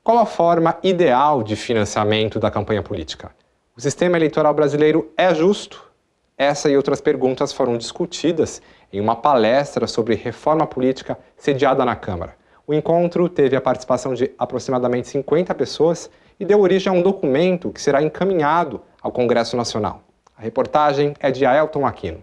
Qual a forma ideal de financiamento da campanha política? O sistema eleitoral brasileiro é justo? Essa e outras perguntas foram discutidas em uma palestra sobre reforma política sediada na Câmara. O encontro teve a participação de aproximadamente 50 pessoas e deu origem a um documento que será encaminhado ao Congresso Nacional. A reportagem é de Aelton Aquino.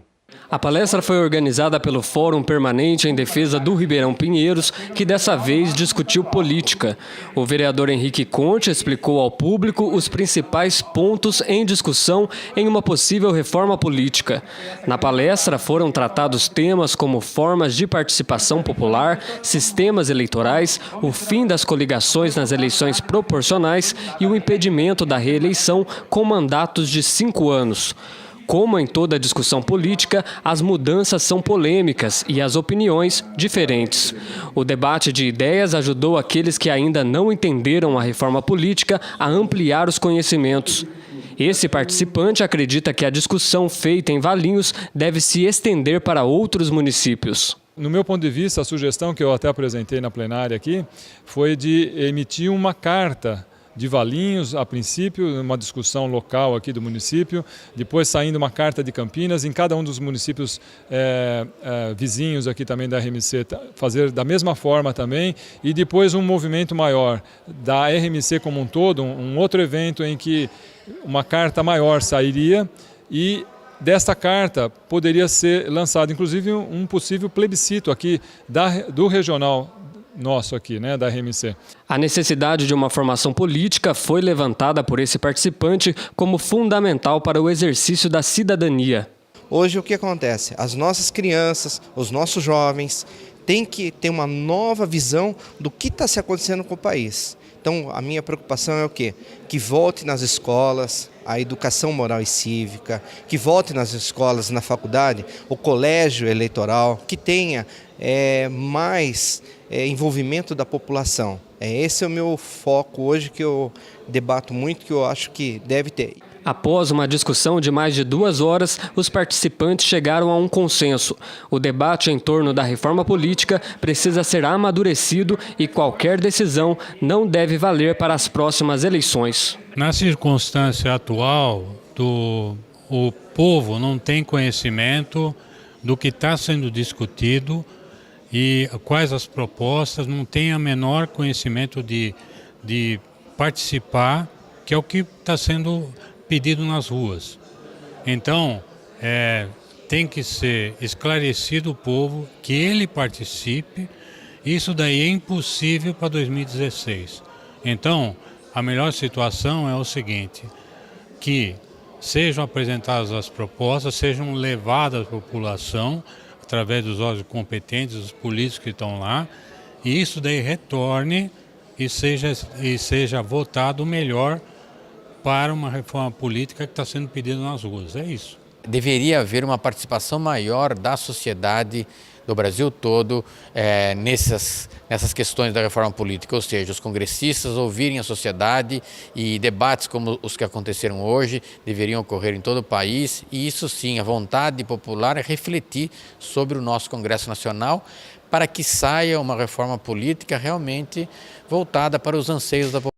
A palestra foi organizada pelo Fórum Permanente em Defesa do Ribeirão Pinheiros, que dessa vez discutiu política. O vereador Henrique Conte explicou ao público os principais pontos em discussão em uma possível reforma política. Na palestra foram tratados temas como formas de participação popular, sistemas eleitorais, o fim das coligações nas eleições proporcionais e o impedimento da reeleição com mandatos de 5 anos. Como em toda discussão política, as mudanças são polêmicas e as opiniões diferentes. O debate de ideias ajudou aqueles que ainda não entenderam a reforma política a ampliar os conhecimentos. Esse participante acredita que a discussão feita em Valinhos deve se estender para outros municípios. No meu ponto de vista, a sugestão que eu até apresentei na plenária aqui foi de emitir uma carta de Valinhos, a princípio, uma discussão local aqui do município, depois saindo uma carta de Campinas, em cada um dos municípios vizinhos aqui também da RMC, fazer da mesma forma também, e depois um movimento maior da RMC como um todo, um outro evento em que uma carta maior sairia e desta carta poderia ser lançado, inclusive, um possível plebiscito aqui do regional nosso aqui, né, da RMC. A necessidade de uma formação política foi levantada por esse participante como fundamental para o exercício da cidadania. Hoje o que acontece? As nossas crianças, os nossos jovens têm que ter uma nova visão do que está se acontecendo com o país. Então a minha preocupação é o quê? Que volte nas escolas a educação moral e cívica, que volte nas escolas, na faculdade, o colégio eleitoral, que tenha mais envolvimento da população. Esse é o meu foco hoje, que eu debato muito, que eu acho que deve ter. Após uma discussão de mais de 2 horas, os participantes chegaram a um consenso. O debate em torno da reforma política precisa ser amadurecido e qualquer decisão não deve valer para as próximas eleições. Na circunstância atual, o povo não tem conhecimento do que está sendo discutido e quais as propostas, não tem o menor conhecimento de participar, que é o que está sendo pedido nas ruas. Então, tem que ser esclarecido o povo, que ele participe. Isso daí é impossível para 2016. Então, a melhor situação é o seguinte, que sejam apresentadas as propostas, sejam levadas à população, através dos órgãos competentes, dos políticos que estão lá, e isso daí retorne e seja votado melhor para uma reforma política que está sendo pedida nas ruas. É isso. Deveria haver uma participação maior da sociedade do Brasil todo nessas questões da reforma política, ou seja, os congressistas ouvirem a sociedade e debates como os que aconteceram hoje deveriam ocorrer em todo o país, e isso sim, a vontade popular é refletir sobre o nosso Congresso Nacional para que saia uma reforma política realmente voltada para os anseios da população.